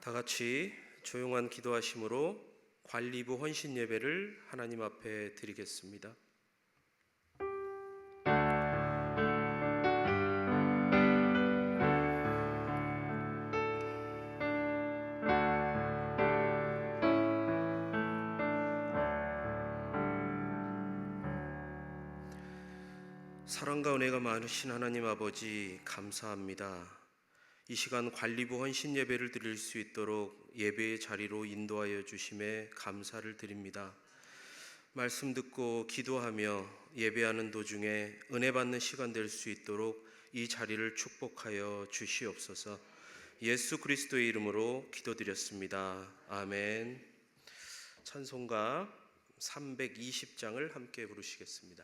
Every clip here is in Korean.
다 같이 조용한 기도하심으로 관리부 헌신 예배를 하나님 앞에 드리겠습니다. 사랑과 은혜가 많으신 하나님 아버지, 감사합니다. 이 시간 관리부 헌신 예배를 드릴 수 있도록 예배의 자리로 인도하여 주심에 감사를 드립니다. 말씀 듣고 기도하며 예배하는 도중에 은혜 받는 시간 될 수 있도록 이 자리를 축복하여 주시옵소서. 예수 그리스도의 이름으로 기도드렸습니다. 아멘. 찬송가 320장을 함께 부르시겠습니다.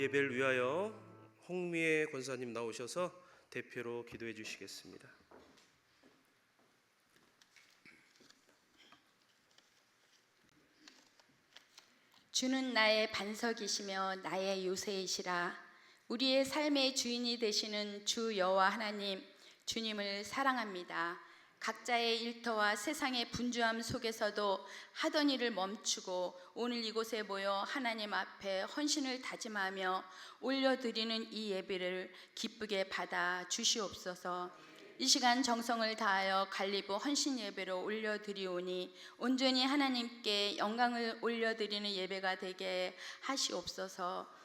예배를 위하여 홍미애 권사님 나오셔서 대표로 기도해 주시겠습니다. 주는 나의 반석이시며 나의 요새이시라. 우리의 삶의 주인이 되시는 주 여호와 하나님, 주님을 사랑합니다. 각자의 일터와 세상의 분주함 속에서도 하던 일을 멈추고 오늘 이곳에 모여 하나님 앞에 헌신을 다짐하며 올려드리는 이 예배를 기쁘게 받아 주시옵소서. 이 시간 정성을 다하여 관리부 헌신 예배로 올려드리오니 온전히 하나님께 영광을 올려드리는 예배가 되게 하시옵소서.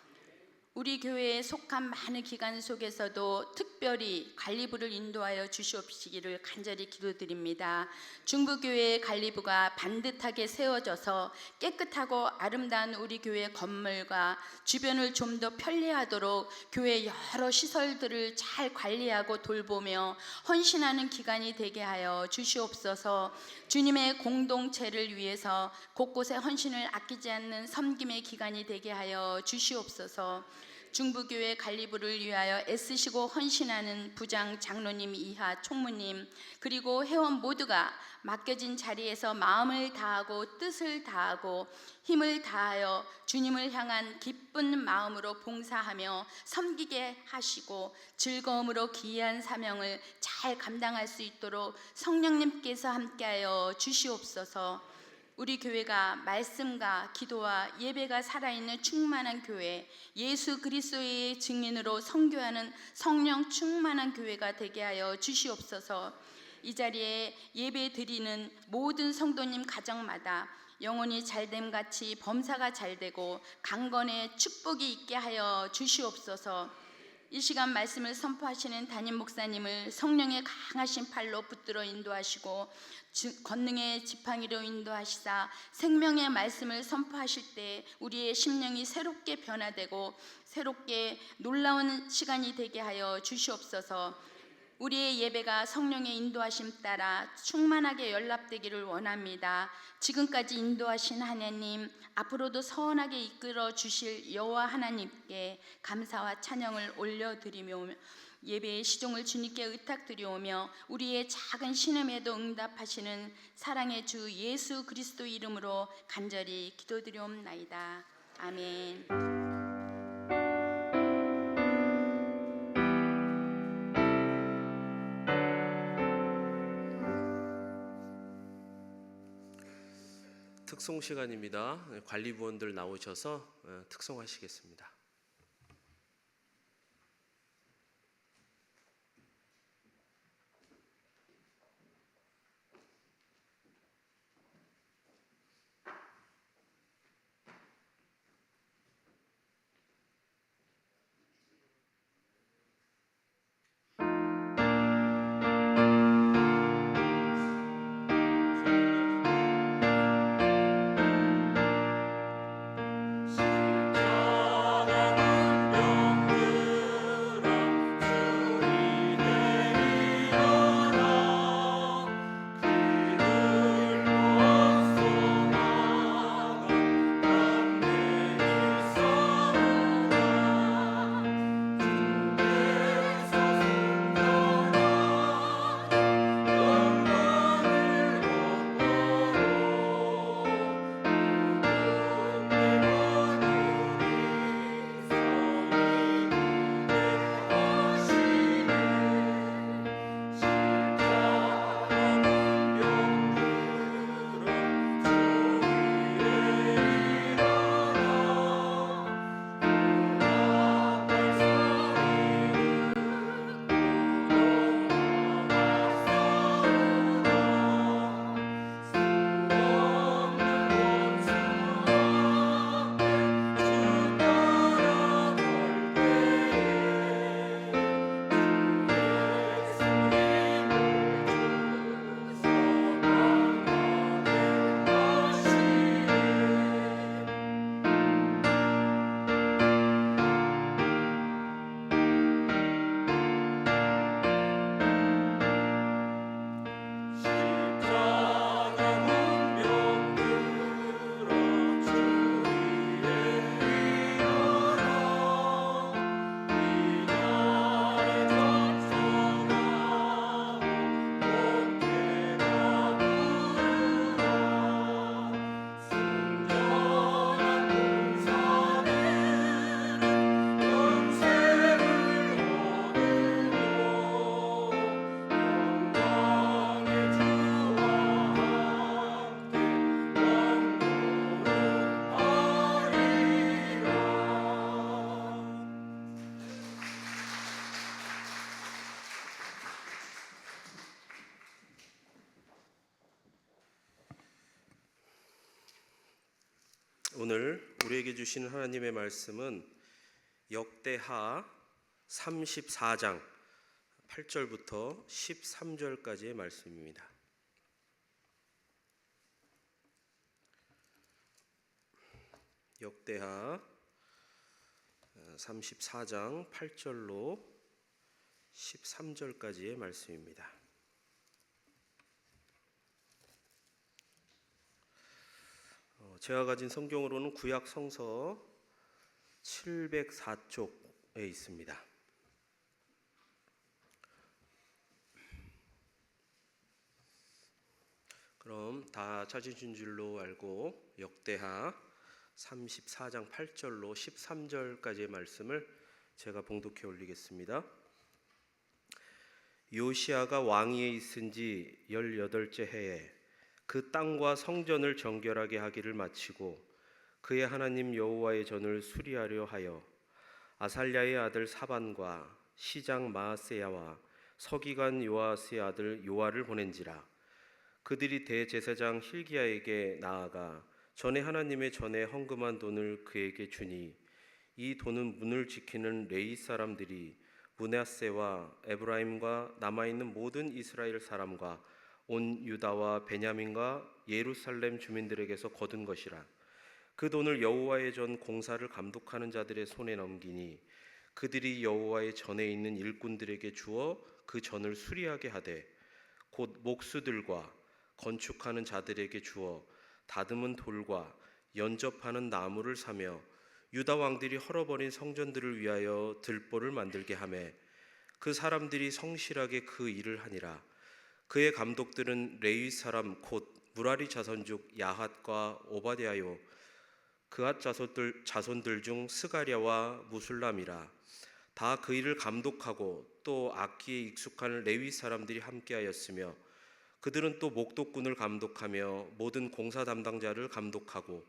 우리 교회에 속한 많은 기관 속에서도 특별히 관리부를 인도하여 주시옵시기를 간절히 기도드립니다. 중부교회의 관리부가 반듯하게 세워져서 깨끗하고 아름다운 우리 교회 건물과 주변을 좀 더 편리하도록 교회 여러 시설들을 잘 관리하고 돌보며 헌신하는 기관이 되게 하여 주시옵소서. 주님의 공동체를 위해서 곳곳에 헌신을 아끼지 않는 섬김의 기관이 되게 하여 주시옵소서. 중부교회 관리부를 위하여 애쓰시고 헌신하는 부장, 장로님 이하 총무님, 그리고 회원 모두가 맡겨진 자리에서 마음을 다하고 뜻을 다하고 힘을 다하여 주님을 향한 기쁜 마음으로 봉사하며 섬기게 하시고 즐거움으로 기이한 사명을 잘 감당할 수 있도록 성령님께서 함께하여 주시옵소서. 우리 교회가 말씀과 기도와 예배가 살아있는 충만한 교회, 예수 그리스도의 증인으로 선교하는 성령 충만한 교회가 되게 하여 주시옵소서. 이 자리에 예배 드리는 모든 성도님 가정마다 영혼이 잘됨 같이 범사가 잘되고 강건의 축복이 있게 하여 주시옵소서. 이 시간 말씀을 선포하시는 담임 목사님을 성령의 강하신 팔로 붙들어 인도하시고 권능의 지팡이로 인도하시사 생명의 말씀을 선포하실 때 우리의 심령이 새롭게 변화되고 새롭게 놀라운 시간이 되게 하여 주시옵소서. 우리의 예배가 성령의 인도하심 따라 충만하게 연락되기를 원합니다. 지금까지 인도하신 하나님, 앞으로도 선하게 이끌어 주실 여호와 하나님께 감사와 찬양을 올려드리며 예배의 시종을 주님께 의탁드리오며 우리의 작은 신음에도 응답하시는 사랑의 주 예수 그리스도 이름으로 간절히 기도드리옵나이다. 아멘. 특송 시간입니다. 관리부원들 나오셔서 특송하시겠습니다. 오늘 우리에게 주시는 하나님의 말씀은 역대하 34장 8절부터 13절까지의 말씀입니다. 역대하 34장 8절로 13절까지의 말씀입니다. 제가 가진 성경으로는 구약 성서 704쪽에 있습니다. 그럼 다 찾으신 줄로 알고 역대하 34장 8절로 13절까지의 말씀을 제가 봉독해 올리겠습니다. 요시아가 왕위에 있은 지 18째 해에 그 땅과 성전을 정결하게 하기를 마치고 그의 하나님 여호와의 전을 수리하려 하여 아살랴의 아들 사반과 시장 마아세야와 서기관 요아스의 아들 요아를 보낸지라. 그들이 대제사장 힐기야에게 나아가 전에 하나님의 전에 헌금한 돈을 그에게 주니 이 돈은 문을 지키는 레위 사람들이 므낫세와 에브라임과 남아있는 모든 이스라엘 사람과 온 유다와 베냐민과 예루살렘 주민들에게서 거둔 것이라. 그 돈을 여호와의 전 공사를 감독하는 자들의 손에 넘기니 그들이 여호와의 전에 있는 일꾼들에게 주어 그 전을 수리하게 하되 곧 목수들과 건축하는 자들에게 주어 다듬은 돌과 연접하는 나무를 사며 유다 왕들이 헐어버린 성전들을 위하여 들보를 만들게 하며 그 사람들이 성실하게 그 일을 하니라. 그의 감독들은 레위 사람 곧 무라리 자손족 야핫과 오바댜요 그앗 자손들 중 스가랴와 무술람이라. 다 그 일을 감독하고 또 악기에 익숙한 레위 사람들이 함께하였으며 그들은 또 목독꾼을 감독하며 모든 공사 담당자를 감독하고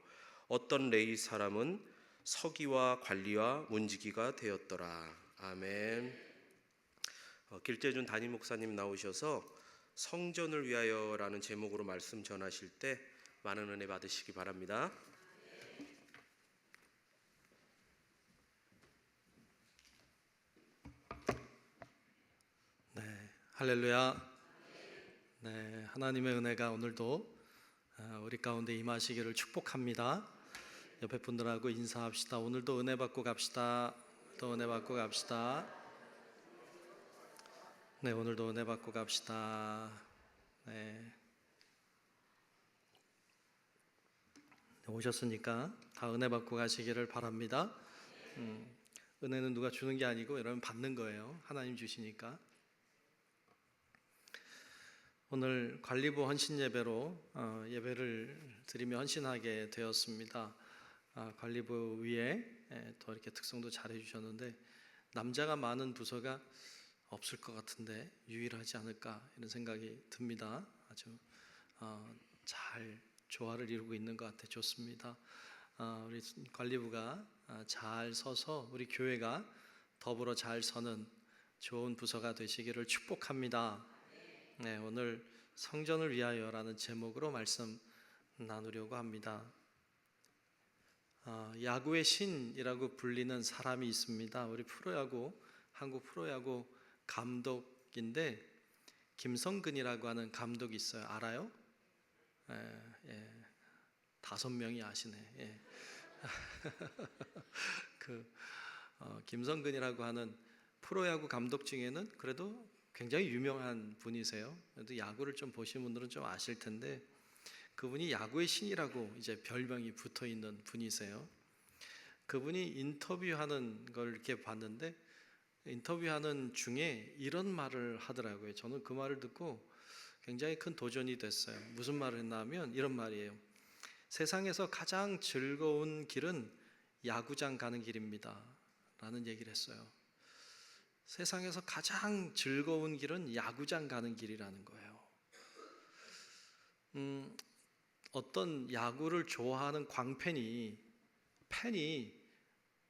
어떤 레위 사람은 서기와 관리와 문지기가 되었더라. 아멘. 길재준 담임 목사님 나오셔서 성전을 위하여라는 제목으로 말씀 전하실 때 많은 은혜 받으시기 바랍니다. 네, 할렐루야. 네, 하나님의 은혜가 오늘도 우리 가운데 임하시기를 축복합니다. 옆에 분들하고 인사합시다. 오늘도 은혜 받고 갑시다. 또 은혜 받고 갑시다. 네, 오늘도 은혜 받고 갑시다. 네. 오셨으니까 다 은혜 받고 가시기를 바랍니다. 은혜는 누가 주는 게 아니고 여러분 받는 거예요. 하나님 주시니까. 오늘 관리부 헌신 예배로 예배를 드리며 헌신하게 되었습니다. 관리부 위에 또 이렇게 특성도 잘 해주셨는데 남자가 많은 부서가 없을 것 같은데 유일하지 않을까 이런 생각이 듭니다. 아주 잘 조화를 이루고 있는 것 같아 좋습니다. 우리 관리부가 잘 서서 우리 교회가 더불어 잘 서는 좋은 부서가 되시기를 축복합니다. 네, 오늘 성전을 위하여라는 제목으로 말씀 나누려고 합니다. 야구의 신이라고 불리는 사람이 있습니다. 우리 프로야구, 한국 프로야구 감독인데 김성근이라고 하는 감독이 있어요. 알아요? 예, 5명이 아시네. 예. 김성근이라고 하는 프로야구 감독 중에는 그래도 굉장히 유명한 분이세요. 그래도 야구를 좀 보신 분들은 좀 아실 텐데 그분이 야구의 신이라고 이제 별명이 붙어 있는 분이세요. 그분이 인터뷰하는 걸 이렇게 봤는데 인터뷰하는 중에 이런 말을 하더라고요. 저는 그 말을 듣고 굉장히 큰 도전이 됐어요. 무슨 말을 했냐면 이런 말이에요. 세상에서 가장 즐거운 길은 야구장 가는 길입니다. 라는 얘기를 했어요. 세상에서 가장 즐거운 길은 야구장 가는 길이라는 거예요. 어떤 야구를 좋아하는 팬이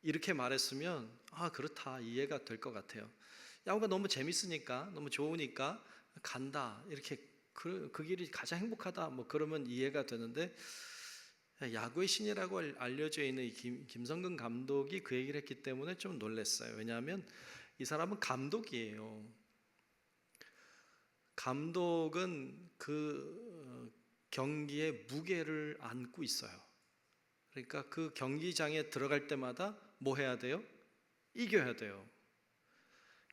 이렇게 말했으면 그렇다 이해가 될 것 같아요. 야구가 너무 재밌으니까 너무 좋으니까 간다 이렇게 그 길이 가장 행복하다 뭐 그러면 이해가 되는데 야구의 신이라고 알려져 있는 이 김성근 감독이 그 얘기를 했기 때문에 좀 놀랐어요. 왜냐하면 이 사람은 감독이에요. 감독은 그 경기의 무게를 안고 있어요. 그러니까 그 경기장에 들어갈 때마다 뭐 해야 돼요? 이겨야 돼요.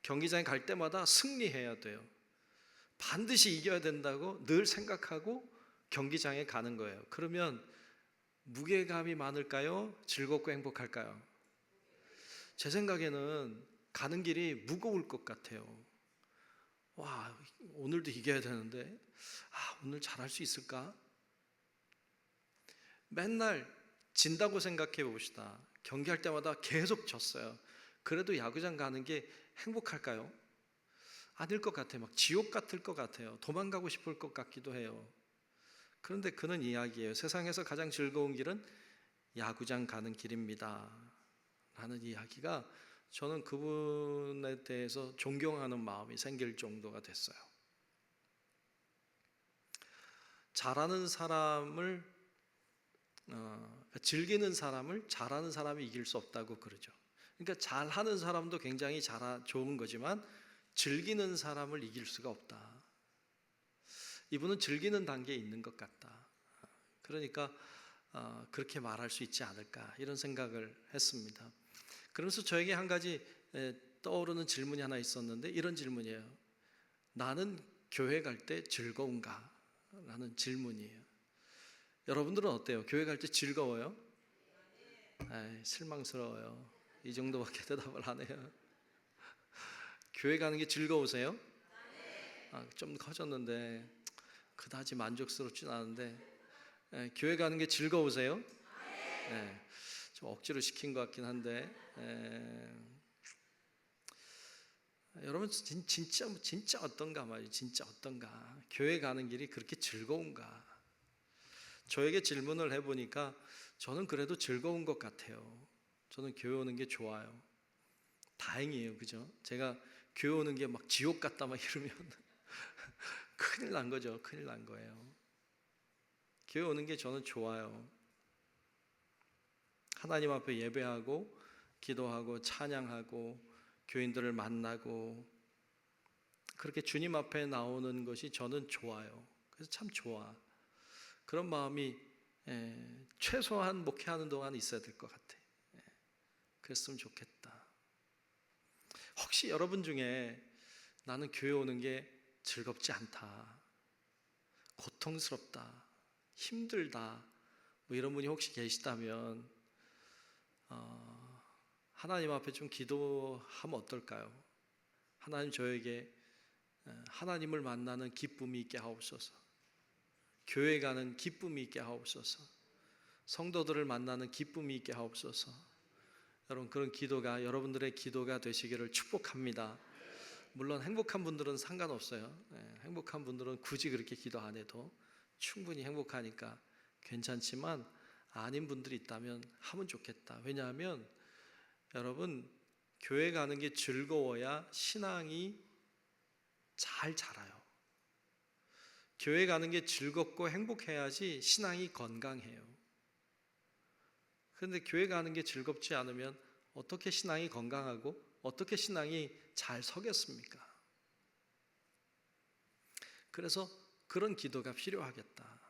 경기장에 갈 때마다 승리해야 돼요. 반드시 이겨야 된다고 늘 생각하고 경기장에 가는 거예요. 그러면 무게감이 많을까요? 즐겁고 행복할까요? 제 생각에는 가는 길이 무거울 것 같아요. 와, 오늘도 이겨야 되는데, 오늘 잘할 수 있을까? 맨날 진다고 생각해 봅시다. 경기할 때마다 계속 졌어요. 그래도 야구장 가는 게 행복할까요? 아닐 것 같아요. 막 지옥 같을 것 같아요. 도망가고 싶을 것 같기도 해요. 그런데 그는 이야기예요. 세상에서 가장 즐거운 길은 야구장 가는 길입니다 라는 이야기가, 저는 그분에 대해서 존경하는 마음이 생길 정도가 됐어요. 잘하는 사람을 즐기는 사람을 잘하는 사람이 이길 수 없다고 그러죠. 그러니까 잘하는 사람도 굉장히 좋은 거지만 즐기는 사람을 이길 수가 없다. 이분은 즐기는 단계에 있는 것 같다. 그러니까 그렇게 말할 수 있지 않을까, 이런 생각을 했습니다. 그러면서 저에게 한 가지 떠오르는 질문이 하나 있었는데, 이런 질문이에요. 나는 교회 갈 때 즐거운가? 라는 질문이에요. 여러분들은 어때요? 교회 갈 때 즐거워요? 실망스러워요. 이 정도밖에 대답을 안 해요. 교회 가는 게 즐거우세요? 좀 커졌는데 그다지 만족스럽진 않은데, 교회 가는 게 즐거우세요? 좀 억지로 시킨 것 같긴 한데, 여러분 진짜 어떤가 말이에요. 진짜 어떤가? 교회 가는 길이 그렇게 즐거운가? 저에게 질문을 해보니까 저는 그래도 즐거운 것 같아요. 저는 교회 오는 게 좋아요. 다행이에요, 그죠? 제가 교회 오는 게 막 지옥 같다 막 이러면 큰일 난 거죠. 큰일 난 거예요. 교회 오는 게 저는 좋아요. 하나님 앞에 예배하고 기도하고 찬양하고 교인들을 만나고 그렇게 주님 앞에 나오는 것이 저는 좋아요. 그래서 참 좋아. 그런 마음이 최소한 목회하는 동안 있어야 될 것 같아. 그랬으면 좋겠다. 혹시 여러분 중에 나는 교회 오는 게 즐겁지 않다, 고통스럽다, 힘들다, 뭐 이런 분이 혹시 계시다면 하나님 앞에 좀 기도하면 어떨까요? 하나님, 저에게 하나님을 만나는 기쁨이 있게 하옵소서. 교회 가는 기쁨이 있게 하옵소서. 성도들을 만나는 기쁨이 있게 하옵소서. 여러분, 그런 기도가 여러분들의 기도가 되시기를 축복합니다. 물론 행복한 분들은 상관없어요. 행복한 분들은 굳이 그렇게 기도 안 해도 충분히 행복하니까 괜찮지만, 아닌 분들이 있다면 하면 좋겠다. 왜냐하면 여러분, 교회 가는 게 즐거워야 신앙이 잘 자라요. 교회 가는 게 즐겁고 행복해야지 신앙이 건강해요. 그런데 교회 가는 게 즐겁지 않으면 어떻게 신앙이 건강하고 어떻게 신앙이 잘 서겠습니까? 그래서 그런 기도가 필요하겠다.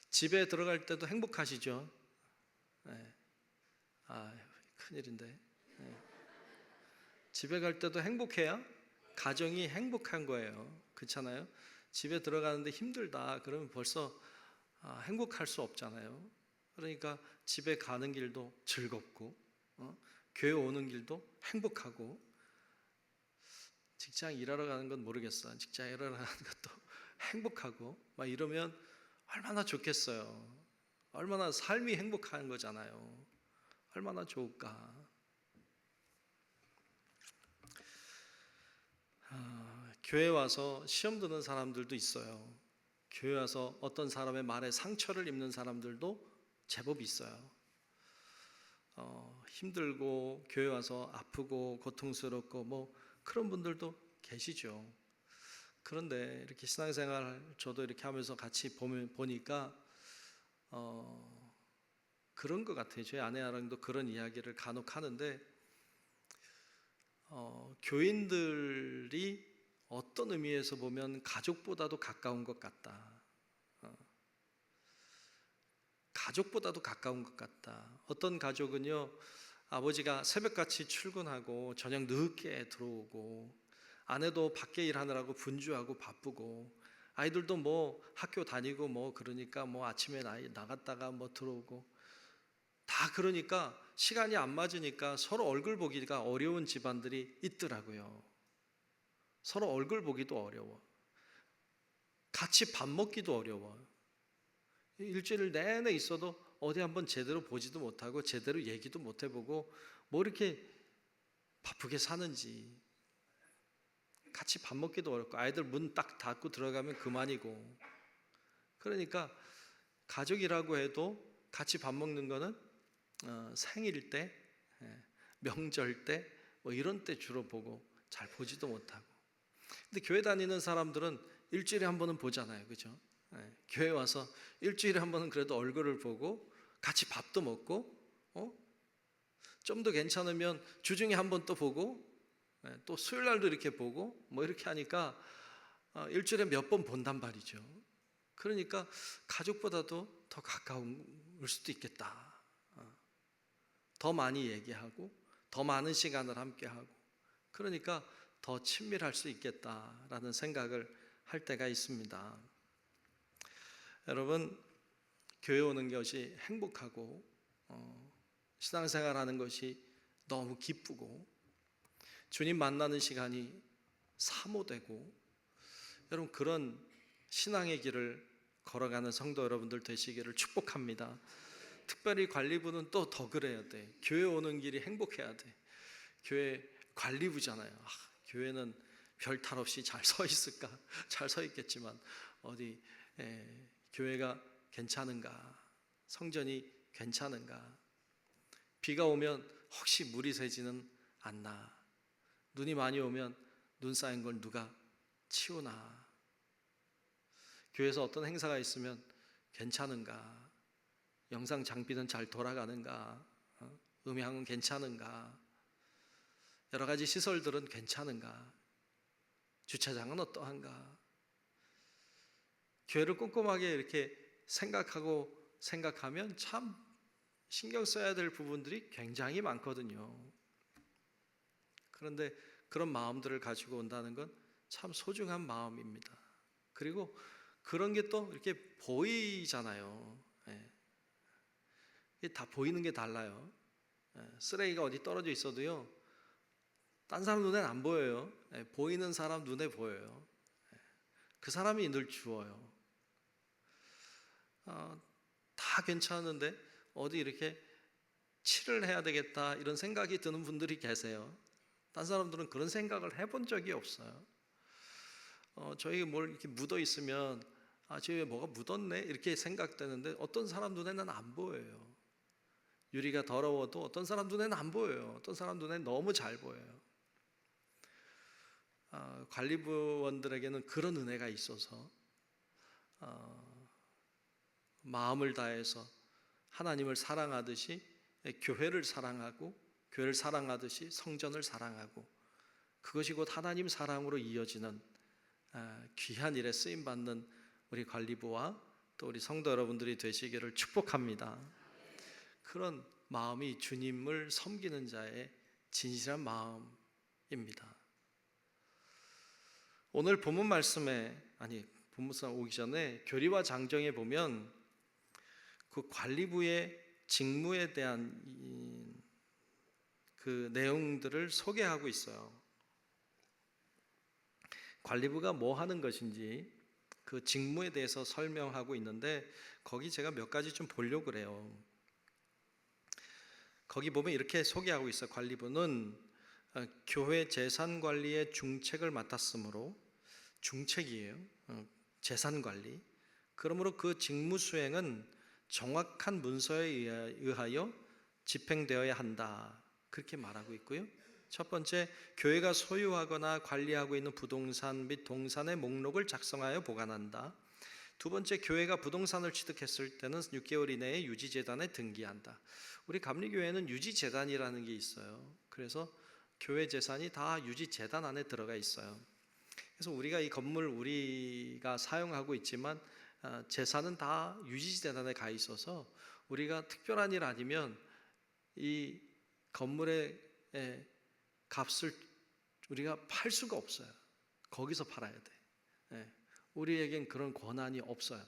집에 들어갈 때도 행복하시죠? 큰일인데. 집에 갈 때도 행복해야 가정이 행복한 거예요. 그렇잖아요? 집에 들어가는데 힘들다 그러면 벌써 행복할 수 없잖아요. 그러니까 집에 가는 길도 즐겁고, 교회 오는 길도 행복하고, 직장 일하러 가는 건 모르겠어. 직장 일하러 가는 것도 행복하고 막 이러면 얼마나 좋겠어요. 얼마나 삶이 행복한 거잖아요. 얼마나 좋을까. 교회 와서 시험 드는 사람들도 있어요. 교회 와서 어떤 사람의 말에 상처를 입는 사람들도 제법 있어요. 힘들고 교회 와서 아프고 고통스럽고 뭐 그런 분들도 계시죠. 그런데 이렇게 신앙생활 저도 이렇게 하면서 같이 보니까 그런 것 같아요. 저희 아내랑도 그런 이야기를 간혹 하는데, 교인들이 어떤 의미에서 보면 가족보다도 가까운 것 같다. 가족보다도 가까운 것 같다. 어떤 가족은요, 아버지가 새벽같이 출근하고 저녁 늦게 들어오고, 아내도 밖에 일하느라고 분주하고 바쁘고, 아이들도 뭐 학교 다니고 뭐 그러니까 뭐 아침에 나갔다가 뭐 들어오고, 다 그러니까 시간이 안 맞으니까 서로 얼굴 보기가 어려운 집안들이 있더라고요. 서로 얼굴 보기도 어려워. 같이 밥 먹기도 어려워. 일주일 내내 있어도 어디 한번 제대로 보지도 못하고 제대로 얘기도 못 해보고 뭐 이렇게 바쁘게 사는지. 같이 밥 먹기도 어렵고 아이들 문 딱 닫고 들어가면 그만이고. 그러니까 가족이라고 해도 같이 밥 먹는 거는 생일 때, 명절 때, 뭐 이런 때 주로 보고 잘 보지도 못하고. 근데 교회 다니는 사람들은 일주일에 한 번은 보잖아요, 그죠? 교회 와서 일주일에 한 번은 그래도 얼굴을 보고 같이 밥도 먹고, 좀 더 괜찮으면 주중에 한 번 또 보고, 또 수요일 날도 이렇게 보고, 뭐 이렇게 하니까 일주일에 몇 번 본단 말이죠. 그러니까 가족보다도 더 가까울 수도 있겠다. 더 많이 얘기하고 더 많은 시간을 함께 하고 그러니까 더 친밀할 수 있겠다라는 생각을 할 때가 있습니다. 여러분, 교회 오는 것이 행복하고 신앙생활하는 것이 너무 기쁘고 주님 만나는 시간이 사모되고 여러분 그런 신앙의 길을 걸어가는 성도 여러분들 되시기를 축복합니다. 특별히 관리부는 또 더 그래야 돼. 교회 오는 길이 행복해야 돼. 교회 관리부잖아요. 교회는 별 탈 없이 잘 서 있을까? 잘 서 있겠지만 어디 교회가 괜찮은가? 성전이 괜찮은가? 비가 오면 혹시 물이 새지는 않나? 눈이 많이 오면 눈 쌓인 걸 누가 치우나? 교회에서 어떤 행사가 있으면 괜찮은가? 영상 장비는 잘 돌아가는가? 음향은 괜찮은가? 여러 가지 시설들은 괜찮은가? 주차장은 어떠한가? 교회를 꼼꼼하게 이렇게 생각하면 참 신경 써야 될 부분들이 굉장히 많거든요. 그런데 그런 마음들을 가지고 온다는 건 참 소중한 마음입니다. 그리고 그런 게 또 이렇게 보이잖아요. 다 보이는 게 달라요. 쓰레기가 어디 떨어져 있어도요, 딴 사람 눈에는 안 보여요. 보이는 사람 눈에 보여요. 그 사람이 늘 주워요. 다 괜찮은데 어디 이렇게 칠을 해야 되겠다 이런 생각이 드는 분들이 계세요. 딴 사람들은 그런 생각을 해본 적이 없어요. 저희 뭘 이렇게 묻어 있으면 저기 뭐가 묻었네 이렇게 생각되는데 어떤 사람 눈에는 안 보여요. 유리가 더러워도 어떤 사람 눈에는 안 보여요. 어떤 사람 눈에는 너무 잘 보여요. 관리부원들에게는 그런 은혜가 있어서 마음을 다해서 하나님을 사랑하듯이 교회를 사랑하고 교회를 사랑하듯이 성전을 사랑하고 그것이 곧 하나님 사랑으로 이어지는 귀한 일에 쓰임받는 우리 관리부와 또 우리 성도 여러분들이 되시기를 축복합니다. 그런 마음이 주님을 섬기는 자의 진실한 마음입니다. 오늘 본문 말씀에 본문상 오기 전에 교리와 장정에 보면 그 관리부의 직무에 대한 그 내용들을 소개하고 있어요. 관리부가 뭐 하는 것인지 그 직무에 대해서 설명하고 있는데 거기 제가 몇 가지 좀 보려고 그래요. 거기 보면 이렇게 소개하고 있어요. 관리부는 교회 재산 관리의 중책을 맡았으므로 중책이에요. 재산 관리. 그러므로 그 직무 수행은 정확한 문서에 의하여 집행되어야 한다. 그렇게 말하고 있고요. 첫 번째, 교회가 소유하거나 관리하고 있는 부동산 및 동산의 목록을 작성하여 보관한다. 두 번째, 교회가 부동산을 취득했을 때는 6개월 이내에 유지재단에 등기한다. 우리 감리교회는 유지재단이라는 게 있어요. 그래서 교회 재산이 다 유지재단 안에 들어가 있어요. 그래서 우리가 이 건물 우리가 사용하고 있지만 재산은 다 유지재단에 가 있어서 우리가 특별한 일 아니면 이 건물의 값을 우리가 팔 수가 없어요. 거기서 팔아야 돼. 우리에겐 그런 권한이 없어요.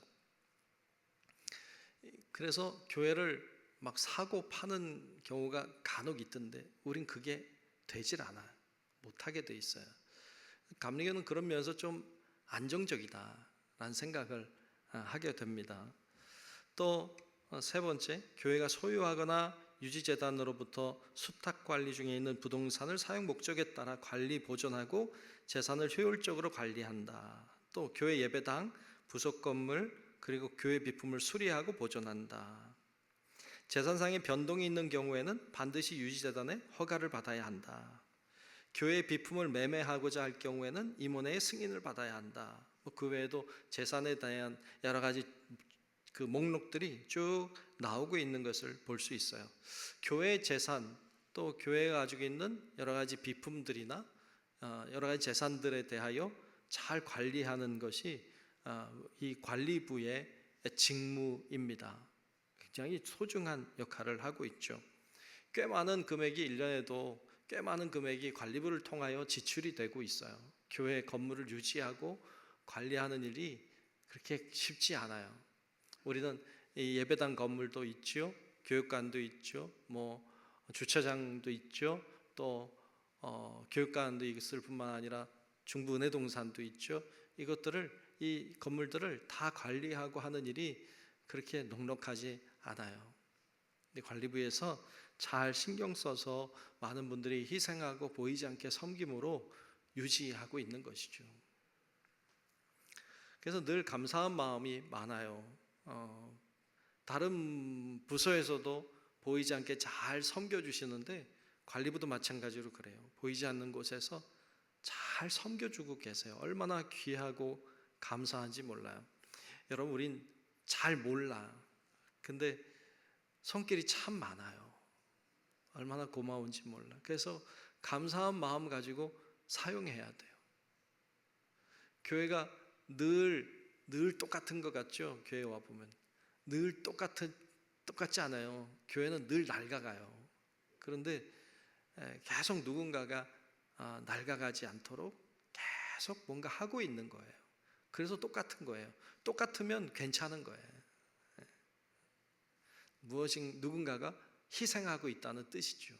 그래서 교회를 막 사고 파는 경우가 간혹 있던데 우린 그게 되질 않아요. 못하게 돼 있어요. 감리교는 그런 면에서 좀 안정적이다라는 생각을 하게 됩니다. 또 세 번째, 교회가 소유하거나 유지재단으로부터 수탁관리 중에 있는 부동산을 사용 목적에 따라 관리, 보존하고 재산을 효율적으로 관리한다. 또 교회 예배당, 부속 건물, 그리고 교회 비품을 수리하고 보존한다. 재산상의 변동이 있는 경우에는 반드시 유지재단의 허가를 받아야 한다. 교회 비품을 매매하고자 할 경우에는 임원회의 승인을 받아야 한다. 그 외에도 재산에 대한 여러 가지 그 목록들이 쭉 나오고 있는 것을 볼 수 있어요. 교회 재산, 또 교회가 가지고 있는 여러 가지 비품들이나 여러 가지 재산들에 대하여 잘 관리하는 것이 이 관리부의 직무입니다. 굉장히 소중한 역할을 하고 있죠. 꽤 많은 금액이 1년에도 꽤 많은 금액이 관리부를 통하여 지출이 되고 있어요. 교회 건물을 유지하고 관리하는 일이 그렇게 쉽지 않아요. 우리는 이 예배당 건물도 있죠, 교육관도 있죠, 뭐 주차장도 있죠, 또 교육관도 있을 뿐만 아니라 중부은혜동산도 있죠. 이 건물들을 다 관리하고 하는 일이 그렇게 넉넉하지 않아요. 근데 관리부에서 잘 신경 써서 많은 분들이 희생하고 보이지 않게 섬김으로 유지하고 있는 것이죠. 그래서 늘 감사한 마음이 많아요. 다른 부서에서도 보이지 않게 잘 섬겨주시는데 관리부도 마찬가지로 그래요. 보이지 않는 곳에서 잘 섬겨주고 계세요. 얼마나 귀하고 감사한지 몰라요. 여러분, 우린 잘 몰라. 근데 손길이 참 많아요. 얼마나 고마운지 몰라. 그래서 감사한 마음 가지고 사용해야 돼요. 교회가 늘 똑같은 것 같죠? 교회 와 보면 늘 똑같지 않아요. 교회는 늘 낡아가요. 그런데 계속 누군가가 낡아가지 않도록 계속 뭔가 하고 있는 거예요. 그래서 똑같은 거예요. 똑같으면 괜찮은 거예요. 누군가가 희생하고 있다는 뜻이죠.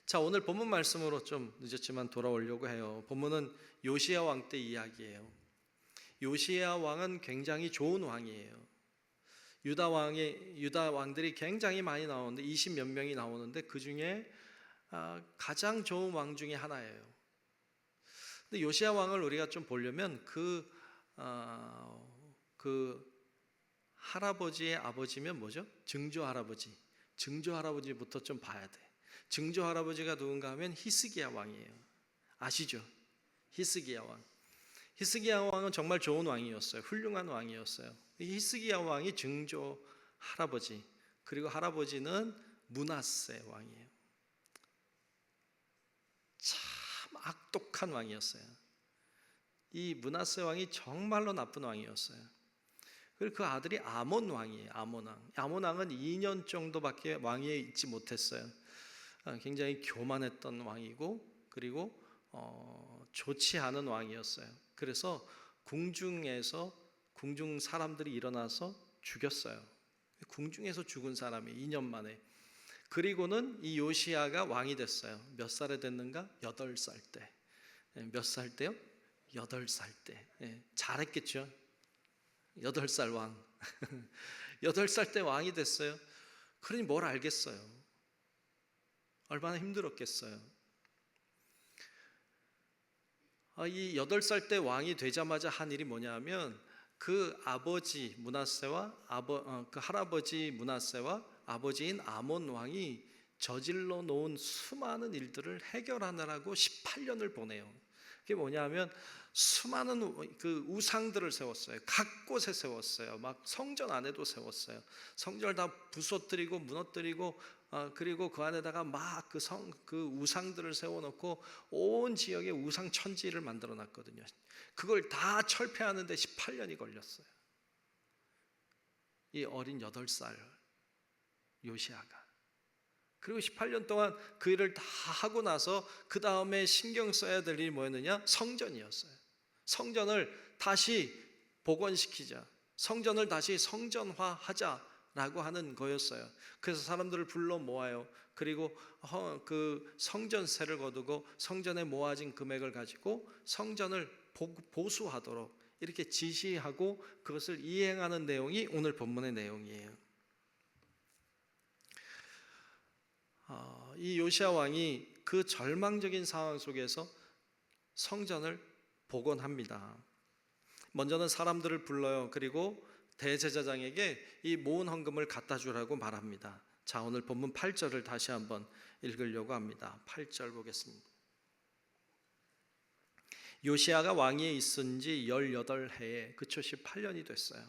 자, 오늘 본문 말씀으로 좀 늦었지만 돌아오려고 해요. 본문은 요시야 왕 때 이야기예요. 요시야 왕은 굉장히 좋은 왕이에요. 유다 왕들이 굉장히 많이 나오는데 20몇 명이 나오는데 그 중에 가장 좋은 왕 중에 하나예요. 근데 요시야 왕을 우리가 좀 보려면 그 할아버지의 아버지면 뭐죠? 증조 할아버지부터 좀 봐야 돼. 증조 할아버지가 누군가 하면 히스기야 왕이에요. 아시죠? 히스기야 왕. 히스기야 왕은 정말 좋은 왕이었어요. 훌륭한 왕이었어요. 히스기야 왕이 증조 할아버지, 그리고 할아버지는 므낫세 왕이에요. 참 악독한 왕이었어요. 이 므낫세 왕이 정말로 나쁜 왕이었어요. 그리고 그 아들이 아몬 왕이에요. 아몬 왕은 2년 정도밖에 왕위에 있지 못했어요. 굉장히 교만했던 왕이고, 그리고 좋지 않은 왕이었어요. 그래서 궁중 사람들이 일어나서 죽였어요. 궁중에서 죽은 사람이 2년 만에. 그리고는 이 요시야가 왕이 됐어요. 몇 살에 됐는가? 8살 때. 몇 살 때요? 8살 때. 잘했겠죠? 8살 왕. 8살 때 왕이 됐어요. 그러니 뭘 알겠어요? 얼마나 힘들었겠어요? 이 8살 때 왕이 되자마자 한 일이 뭐냐면 그 아버지 므낫세와 그 할아버지 므낫세와 아버지인 아몬 왕이 저질러 놓은 수많은 일들을 해결하느라고 18년을 보내요. 그게 뭐냐면 수많은 그 우상들을 세웠어요. 각 곳에 세웠어요. 막 성전 안에도 세웠어요. 성전을 다 부서뜨리고 무너뜨리고 그리고 그 안에다가 막 그 우상들을 세워놓고 온 지역에 우상 천지를 만들어 놨거든요. 그걸 다 철폐하는데 18년이 걸렸어요. 이 어린 8살 요시아가. 그리고 18년 동안 그 일을 다 하고 나서 그 다음에 신경 써야 될 일이 뭐였느냐? 성전이었어요. 성전을 다시 복원시키자, 성전을 다시 성전화하자. 라고 하는 거였어요. 그래서 사람들을 불러 모아요. 그리고 그 성전세를 거두고 성전에 모아진 금액을 가지고 성전을 보수하도록 이렇게 지시하고 그것을 이행하는 내용이 오늘 본문의 내용이에요. 이 요시야 왕이 그 절망적인 상황 속에서 성전을 복원합니다. 먼저는 사람들을 불러요. 그리고 대제사장에게 이 모은 헌금을 갖다 주라고 말합니다. 자, 오늘 본문 8절을 다시 한번 읽으려고 합니다. 8절 보겠습니다. 요시야가 왕위에 있은 지 18해에 그쵸 18년이 됐어요.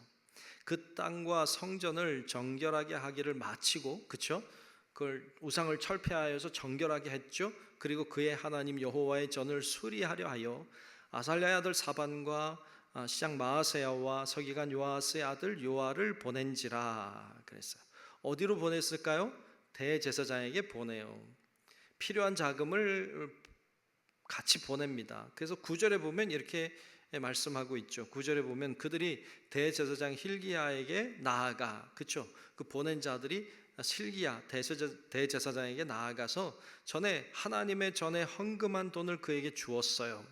그 땅과 성전을 정결하게 하기를 마치고 그쵸 그걸 우상을 철폐하여서 정결하게 했죠. 그리고 그의 하나님 여호와의 전을 수리하려 하여 아살랴의 아들 사반과 시장 마아세야와 서기관 요아스의 아들 요아를 보낸지라 그랬어요. 어디로 보냈을까요? 대제사장에게 보내요. 필요한 자금을 같이 보냅니다. 그래서 9절에 보면 이렇게 말씀하고 있죠. 9절에 보면 그들이 대제사장 힐기야에게 나아가 그렇죠. 그 보낸 자들이 실기야 대제사장에게 나아가서 전에 하나님의 전에 헌금한 돈을 그에게 주었어요.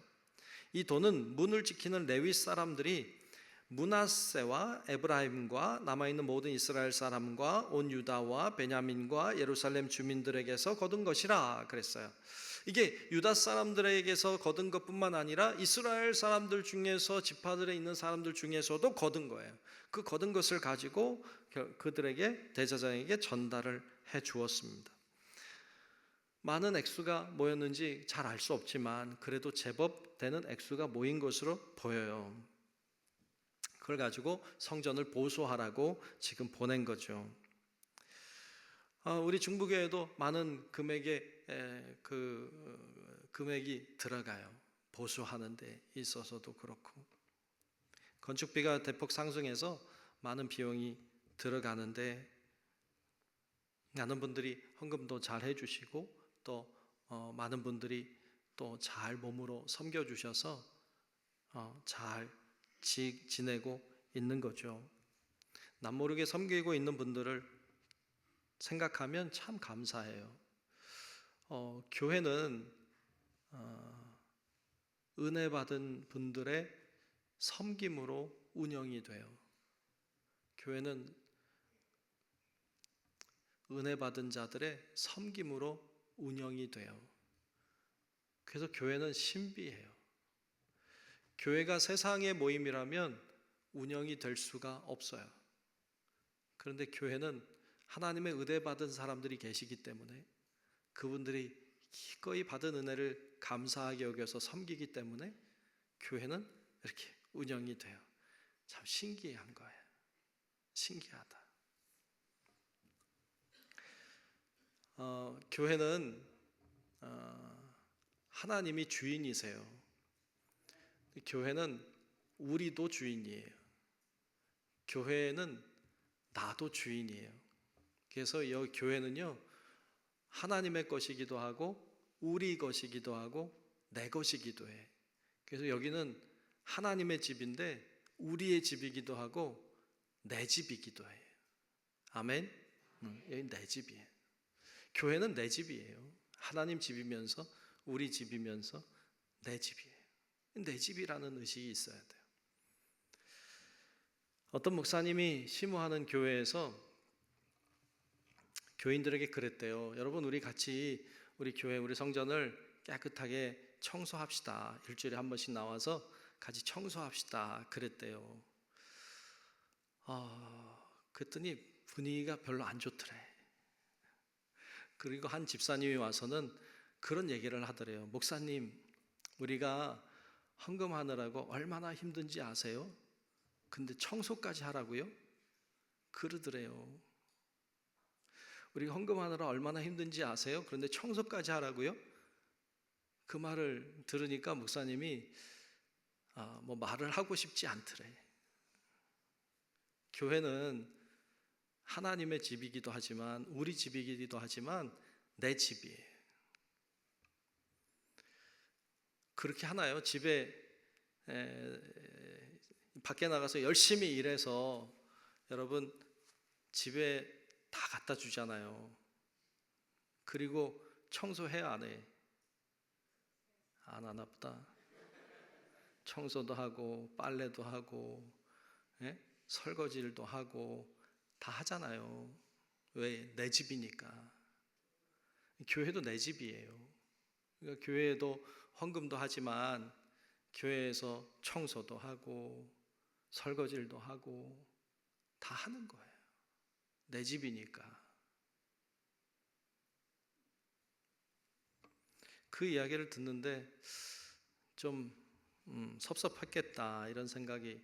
이 돈은 문을 지키는 레위 사람들이 므낫세와 에브라임과 남아있는 모든 이스라엘 사람과 온 유다와 베냐민과 예루살렘 주민들에게서 거둔 것이라 그랬어요. 이게 유다 사람들에게서 거둔 것뿐만 아니라 이스라엘 사람들 중에서 지파들에 있는 사람들 중에서도 거둔 거예요. 그 거둔 것을 가지고 그들에게 대제사장에게 전달을 해 주었습니다. 많은 액수가 모였는지 잘 알 수 없지만 그래도 제법 되는 액수가 모인 것으로 보여요. 그걸 가지고 성전을 보수하라고 지금 보낸 거죠. 우리 중부교회도 많은 금액의 금액이 들어가요. 보수하는 데 있어서도 그렇고 건축비가 대폭 상승해서 많은 비용이 들어가는데 많은 분들이 헌금도 잘 해주시고 또 많은 분들이 또 잘 몸으로 섬겨주셔서 잘 지내고 있는 거죠. 남모르게 섬기고 있는 분들을 생각하면 참 감사해요. 교회는 은혜 받은 분들의 섬김으로 운영이 돼요. 교회는 은혜 받은 자들의 섬김으로 운영이 돼요. 그래서 교회는 신비해요. 교회가 세상의 모임이라면 운영이 될 수가 없어요. 그런데 교회는 하나님의 은혜 받은 사람들이 계시기 때문에 그분들이 기꺼이 받은 은혜를 감사하게 여겨서 섬기기 때문에 교회는 이렇게 운영이 돼요. 참 신기한 거예요. 신기하다. 교회는 하나님이 주인이세요. 교회는 우리도 주인이에요. 교회는 나도 주인이에요. 그래서 이 교회는요 하나님의 것이기도 하고 우리 것이기도 하고 내 것이기도 해. 그래서 여기는 하나님의 집인데 우리의 집이기도 하고 내 집이기도 해요. 아멘. 여기 내 집이에요. 교회는 내 집이에요. 하나님 집이면서 우리 집이면서 내 집이에요. 내 집이라는 의식이 있어야 돼요. 어떤 목사님이 심호하는 교회에서 교인들에게 그랬대요. 여러분 우리 같이 우리 교회 우리 성전을 깨끗하게 청소합시다. 일주일에 한 번씩 나와서 같이 청소합시다. 그랬대요. 그랬더니 분위기가 별로 안 좋더래. 그리고 한 집사님이 와서는 그런 얘기를 하더래요. 목사님, 우리가 헌금하느라고 얼마나 힘든지 아세요? 근데 청소까지 하라고요? 그러더래요. 우리가 헌금하느라 얼마나 힘든지 아세요? 그런데 청소까지 하라고요? 그 말을 들으니까 목사님이 뭐 말을 하고 싶지 않더래. 교회는 하나님의 집이기도 하지만 우리 집이기도 하지만 내 집이에요. 그렇게 하나요? 집에 밖에 나가서 열심히 일해서 여러분 집에 다 갖다 주잖아요. 그리고 청소해야 안 해? 안 하나 보다. 청소도 하고 빨래도 하고, 예? 설거지일도 하고 다 하잖아요. 왜? 내 집이니까. 교회도 내 집이에요. 그러니까 교회도 헌금도 하지만 교회에서 청소도 하고 설거지일도 하고 다 하는 거예요. 내 집이니까. 그 이야기를 듣는데 좀 섭섭했겠다 이런 생각이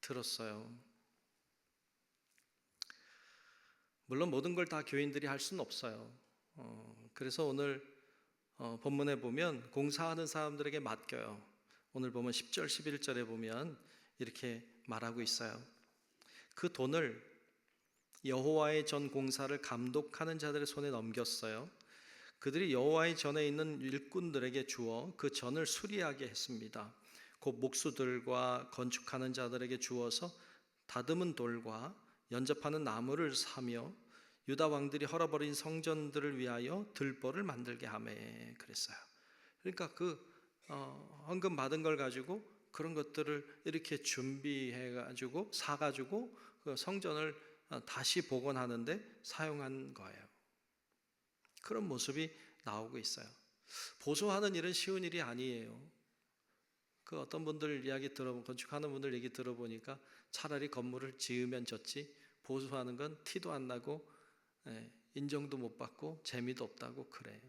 들었어요. 물론 모든 걸 다 교인들이 할 수는 없어요. 그래서 오늘 본문에 보면 공사하는 사람들에게 맡겨요. 오늘 보면 10절 11절에 보면 이렇게 말하고 있어요. 그 돈을 여호와의 전 공사를 감독하는 자들의 손에 넘겼어요. 그들이 여호와의 전에 있는 일꾼들에게 주어 그 전을 수리하게 했습니다. 곧 목수들과 건축하는 자들에게 주어서 다듬은 돌과 연접하는 나무를 사며 유다 왕들이 헐어버린 성전들을 위하여 들보를 만들게 하매 그랬어요. 그러니까 헌금 받은 걸 가지고 그런 것들을 이렇게 준비해 가지고 사 가지고 그 성전을 다시 복원하는데 사용한 거예요. 그런 모습이 나오고 있어요. 보수하는 일은 쉬운 일이 아니에요. 그 어떤 분들 이야기 건축하는 분들 얘기 들어보니까 차라리 건물을 지으면 좋지 보수하는 건 티도 안 나고 인정도 못 받고 재미도 없다고 그래요.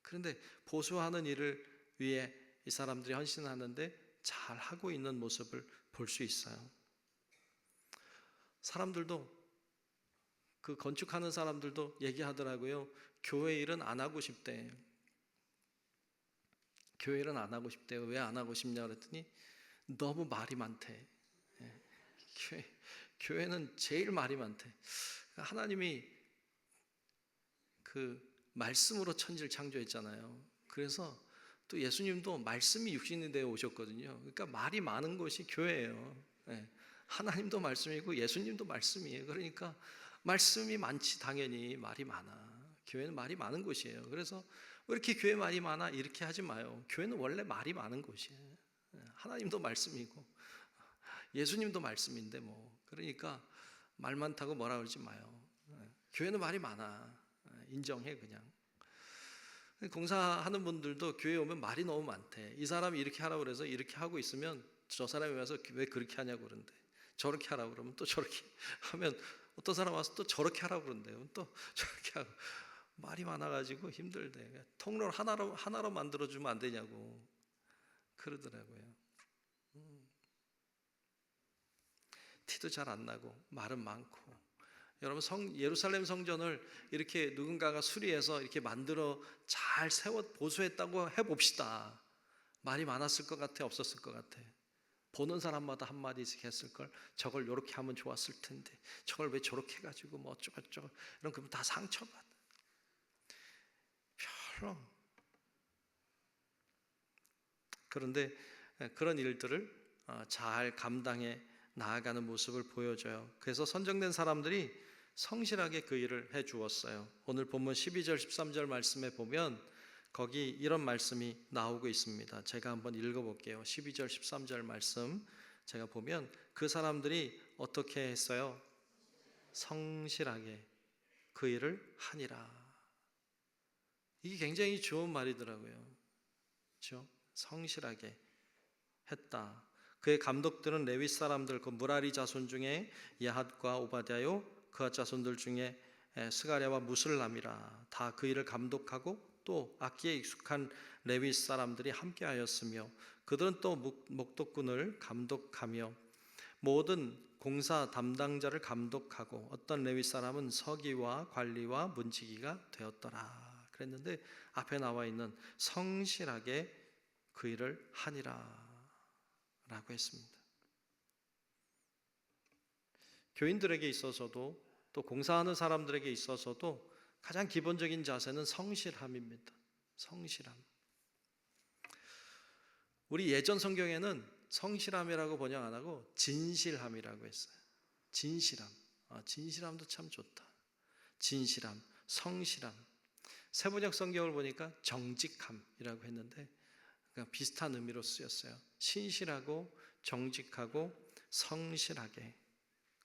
그런데 보수하는 일을 위해 이 사람들이 헌신하는데 잘 하고 있는 모습을 볼 수 있어요. 사람들도 그 건축하는 사람들도 얘기하더라고요. 교회 일은 안 하고 싶대. 교회 일은 안 하고 싶대요. 왜 안 하고 싶냐 그랬더니 너무 말이 많대. 교회는 제일 말이 많대. 하나님이 그 말씀으로 천지를 창조했잖아요. 그래서 또 예수님도 말씀이 육신이 되어 오셨거든요. 그러니까 말이 많은 것이 교회예요. 하나님도 말씀이고 예수님도 말씀이에요. 그러니까 말씀이 많지 당연히 말이 많아. 교회는 말이 많은 곳이에요. 그래서 왜 이렇게 교회 말이 많아? 이렇게 하지 마요. 교회는 원래 말이 많은 곳이에요. 하나님도 말씀이고 예수님도 말씀인데 뭐 그러니까 말 많다고 뭐라 그러지 마요. 교회는 말이 많아. 인정해 그냥. 공사하는 분들도 교회 오면 말이 너무 많대. 이 사람이 이렇게 하라고 그래서 이렇게 하고 있으면 저 사람이 와서 왜 그렇게 하냐고 그러는데 저렇게 하라고 그러면 또 저렇게 하면 어떤 사람 와서 또 저렇게 하라고 그런대요. 또 저렇게 하고 말이 많아가지고 힘들대. 통로를 하나로 만들어주면 안 되냐고 그러더라고요. 티도 잘 안 나고 말은 많고. 여러분 예루살렘 성전을 이렇게 누군가가 수리해서 이렇게 만들어 잘 보수했다고 해봅시다. 말이 많았을 것 같아, 없었을 것 같아? 보는 사람마다 한마디씩 했을 걸. 저걸 이렇게 하면 좋았을 텐데 저걸 왜 저렇게 해가지고 뭐 어쩌고저쩌고 이런 그러면 다 상처받아. 별로. 그런데 그런 일들을 잘 감당해 나아가는 모습을 보여줘요. 그래서 선정된 사람들이 성실하게 그 일을 해 주었어요. 오늘 본문 12절 13절 말씀에 보면 거기 이런 말씀이 나오고 있습니다. 제가 한번 읽어볼게요. 12절 13절 말씀 제가 보면 그 사람들이 어떻게 했어요? 성실하게 그 일을 하니라. 이게 굉장히 좋은 말이더라고요. 그렇죠? 성실하게 했다. 그의 감독들은 레위 사람들 그 무라리 자손 중에 야핫과 오바댜요 그앗 자손들 중에 스가랴와 무슬람이라. 다 그 일을 감독하고 또 악기에 익숙한 레위 사람들이 함께하였으며 그들은 또 목독꾼을 감독하며 모든 공사 담당자를 감독하고 어떤 레위 사람은 서기와 관리와 문지기가 되었더라 그랬는데 앞에 나와 있는 성실하게 그 일을 하니라 라고 했습니다. 교인들에게 있어서도 또 공사하는 사람들에게 있어서도 가장 기본적인 자세는 성실함입니다. 성실함. 우리 예전 성경에는 성실함이라고 번역 안 하고 진실함이라고 했어요. 진실함. 진실함도 참 좋다. 진실함, 성실함. 세번역 성경을 보니까 정직함이라고 했는데 그러니까 비슷한 의미로 쓰였어요. 신실하고 정직하고 성실하게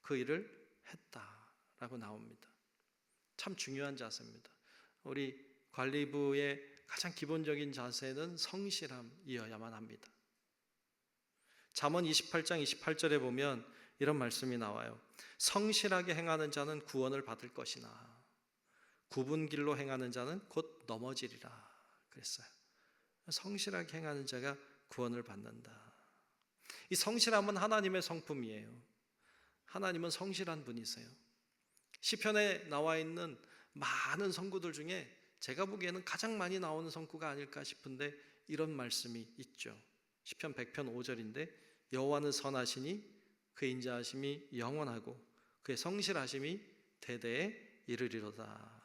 그 일을 했다라고 나옵니다. 참 중요한 자세입니다. 우리 관리부의 가장 기본적인 자세는 성실함이어야만 합니다. 잠언 28장 28절에 보면 이런 말씀이 나와요. 성실하게 행하는 자는 구원을 받을 것이나 굽은 길로 행하는 자는 곧 넘어지리라 그랬어요. 성실하게 행하는 자가 구원을 받는다. 이 성실함은 하나님의 성품이에요. 하나님은 성실한 분이세요. 시편에 나와 있는 많은 성구들 중에 제가 보기에는 가장 많이 나오는 성구가 아닐까 싶은데 이런 말씀이 있죠. 시편 100편 5절인데 여호와는 선하시니 그의 인자하심이 영원하고 그의 성실하심이 대대에 이르리로다.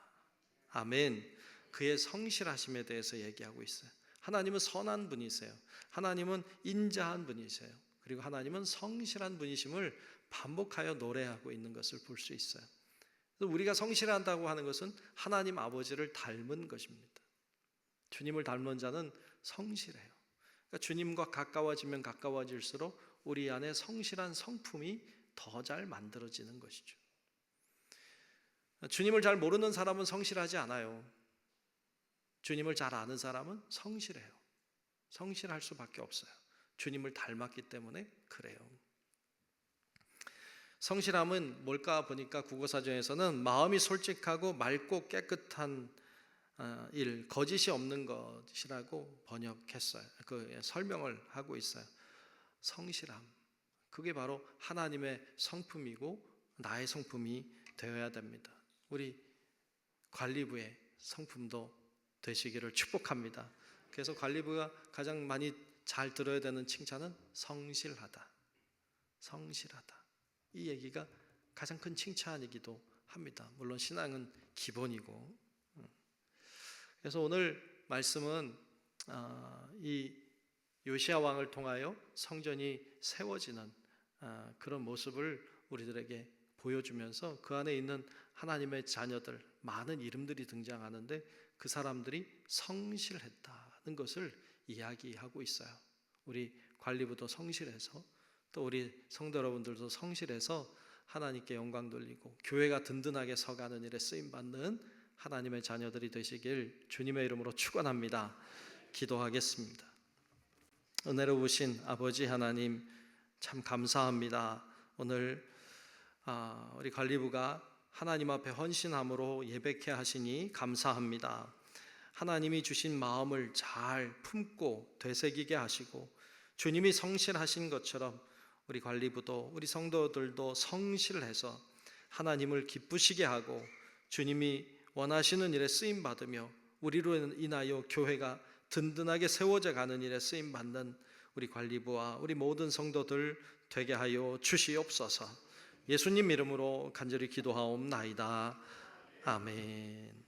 아멘. 그의 성실하심에 대해서 얘기하고 있어요. 하나님은 선한 분이세요. 하나님은 인자한 분이세요. 그리고 하나님은 성실한 분이심을 반복하여 노래하고 있는 것을 볼 수 있어요. 우리가 성실한다고 하는 것은 하나님 아버지를 닮은 것입니다. 주님을 닮은 자는 성실해요. 그러니까 주님과 가까워지면 가까워질수록 우리 안에 성실한 성품이 더 잘 만들어지는 것이죠. 주님을 잘 모르는 사람은 성실하지 않아요. 주님을 잘 아는 사람은 성실해요. 성실할 수밖에 없어요. 주님을 닮았기 때문에 그래요. 성실함은 뭘까 보니까 국어사전에서는 마음이 솔직하고 맑고 깨끗한 일, 거짓이 없는 것이라고 번역했어요. 그 설명을 하고 있어요. 성실함, 그게 바로 하나님의 성품이고 나의 성품이 되어야 됩니다. 우리 관리부의 성품도 되시기를 축복합니다. 그래서 관리부가 가장 많이 잘 들어야 되는 칭찬은 성실하다. 성실하다. 이 얘기가 가장 큰 칭찬이기도 합니다. 물론 신앙은 기본이고. 그래서 오늘 말씀은 이 요시야 왕을 통하여 성전이 세워지는 그런 모습을 우리들에게 보여주면서 그 안에 있는 하나님의 자녀들 많은 이름들이 등장하는데 그 사람들이 성실했다는 것을 이야기하고 있어요. 우리 관리부도 성실해서 또 우리 성도 여러분들도 성실해서 하나님께 영광 돌리고 교회가 든든하게 서가는 일에 쓰임받는 하나님의 자녀들이 되시길 주님의 이름으로 축원합니다. 기도하겠습니다. 은혜로우신 아버지 하나님 참 감사합니다. 오늘 우리 관리부가 하나님 앞에 헌신함으로 예배케 하시니 감사합니다. 하나님이 주신 마음을 잘 품고 되새기게 하시고 주님이 성실하신 것처럼 우리 관리부도 우리 성도들도 성실해서 하나님을 기쁘시게 하고 주님이 원하시는 일에 쓰임 받으며 우리로 인하여 교회가 든든하게 세워져 가는 일에 쓰임 받는 우리 관리부와 우리 모든 성도들 되게 하여 주시옵소서. 예수님 이름으로 간절히 기도하옵나이다. 아멘.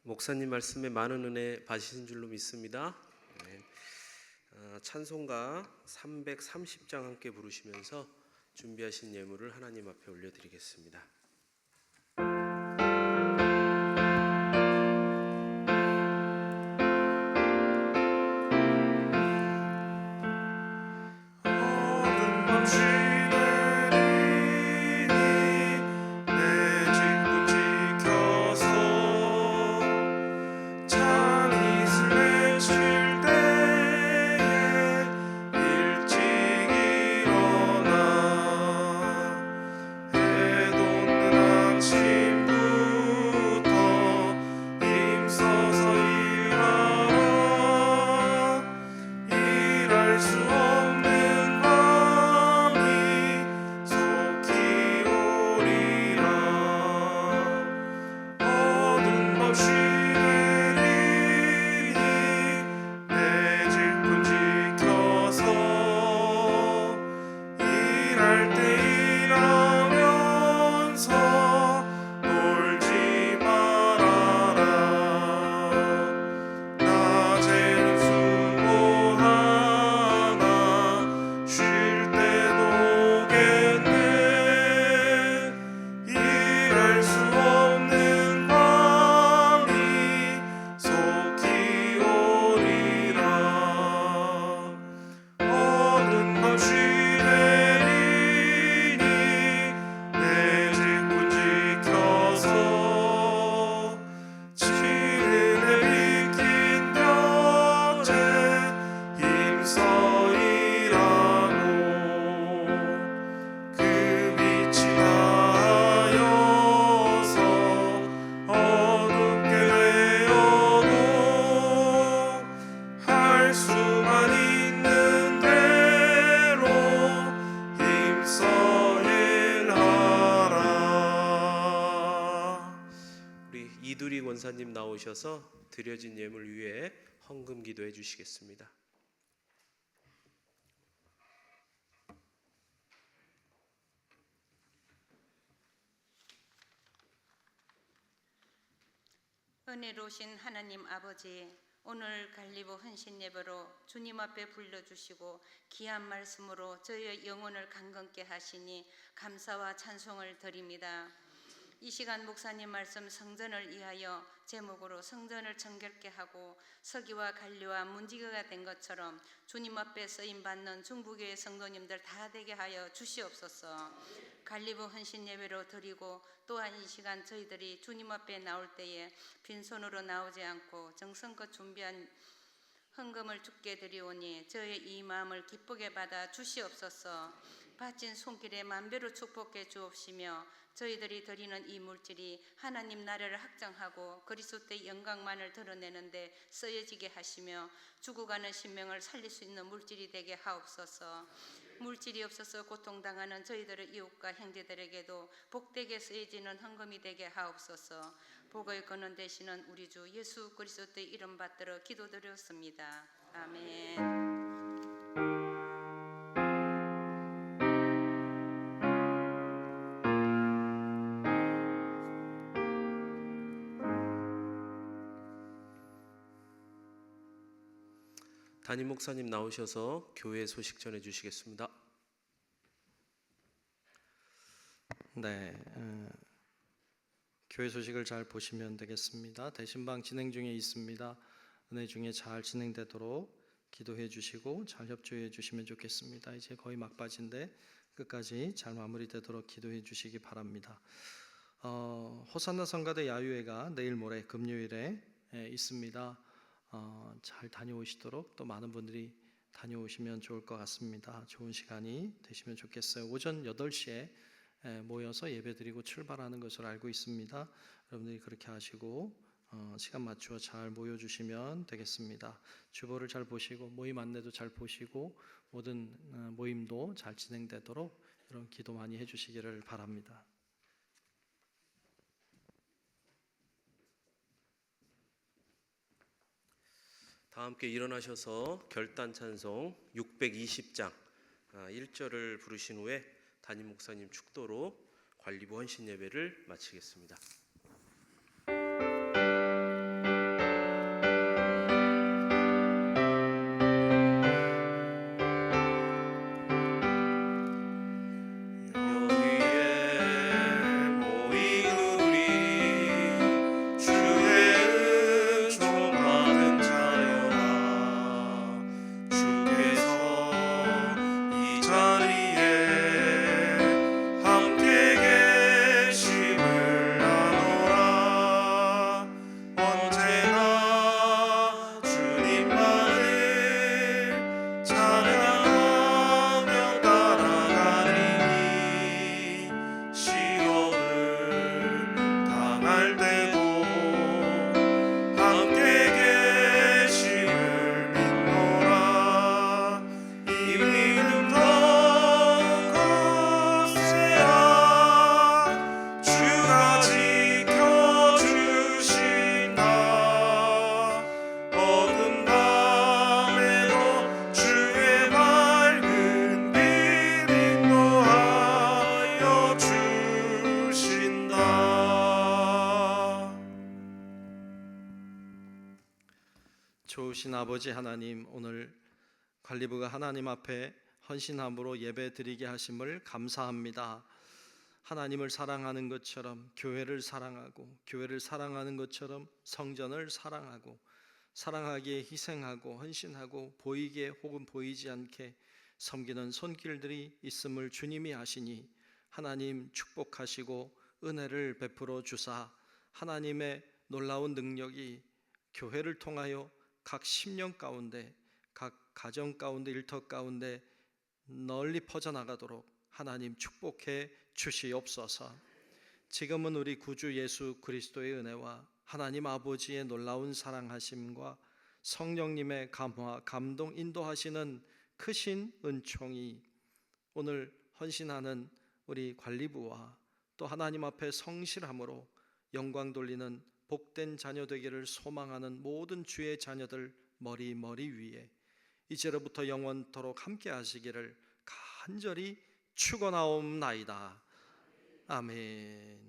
목사님 말씀에 많은 은혜 받으신 줄로 믿습니다. 찬송가 330장 함께 부르시면서 준비하신 예물을 하나님 앞에 올려드리겠습니다. 일찍 일어나 해돋는 이두리 권사님 나오셔서 드려진 예물 위에 헌금 기도해 주시겠습니다. 은혜로우신 하나님 아버지, 오늘 갈리보 헌신 예배로 주님 앞에 불러주시고 귀한 말씀으로 저희의 영혼을 강건케 하시니 감사와 찬송을 드립니다. 이 시간 목사님 말씀 성전을 위하여 제목으로 성전을 정결케 하고 서기와 관리와 문지기가 된 것처럼 주님 앞에 쓰임받는 중부교회 성도님들 다 되게 하여 주시옵소서. 갈리보 헌신 예배로 드리고 또한 이 시간 저희들이 주님 앞에 나올 때에 빈손으로 나오지 않고 정성껏 준비한 헌금을 주께 드리오니 저의 이 마음을 기쁘게 받아 주시옵소서. 바친 손길에 만배로 축복해 주옵시며 저희들이 드리는 이 물질이 하나님 나라를 확장하고 그리스도의 영광만을 드러내는데 쓰여지게 하시며 죽어가는 신명을 살릴 수 있는 물질이 되게 하옵소서. 물질이 없어서 고통당하는 저희들의 이웃과 형제들에게도 복되게 쓰여지는 헌금이 되게 하옵소서. 복의 근원 되시는 우리 주 예수 그리스도의 이름 받들어 기도드렸습니다. 아멘. 담임 목사님 나오셔서 교회 소식 전해 주시겠습니다. 네, 교회 소식을 잘 보시면 되겠습니다. 대신방 진행 중에 있습니다. 은혜 중에 잘 진행되도록 기도해 주시고 잘 협조해 주시면 좋겠습니다. 이제 거의 막바지인데 끝까지 잘 마무리되도록 기도해 주시기 바랍니다. 호산나 성가대 야유회가 내일 모레 금요일에 있습니다. 잘 다녀오시도록 또 많은 분들이 다녀오시면 좋을 것 같습니다. 좋은 시간이 되시면 좋겠어요. 오전 8시에 모여서 예배드리고 출발하는 것으로 알고 있습니다. 여러분들이 그렇게 하시고 시간 맞추어 잘 모여주시면 되겠습니다. 주보를 잘 보시고 모임 안내도 잘 보시고 모든 모임도 잘 진행되도록 이런 기도 많이 해주시기를 바랍니다. 다 함께 일어나셔서 결단 찬송 620장 1절을 부르신 후에 담임 목사님 축도로 관리부 헌신 예배를 마치겠습니다. 좋으신 아버지 하나님, 오늘 관리부가 하나님 앞에 헌신함으로 예배 드리게 하심을 감사합니다. 하나님을 사랑하는 것처럼 교회를 사랑하고 교회를 사랑하는 것처럼 성전을 사랑하고 사랑하기에 희생하고 헌신하고 보이게 혹은 보이지 않게 섬기는 손길들이 있음을 주님이 아시니 하나님 축복하시고 은혜를 베풀어 주사 하나님의 놀라운 능력이 교회를 통하여 각 심령 가운데 각 가정 가운데 일터 가운데 널리 퍼져나가도록 하나님 축복해 주시옵소서. 지금은 우리 구주 예수 그리스도의 은혜와 하나님 아버지의 놀라운 사랑하심과 성령님의 감화 감동 인도하시는 크신 은총이 오늘 헌신하는 우리 관리부와 또 하나님 앞에 성실함으로 영광 돌리는 복된 자녀 되기를 소망하는 모든 주의 자녀들 머리 위에 이제로부터 영원토록 함께 하시기를 간절히 축원하옵나이다. 아멘.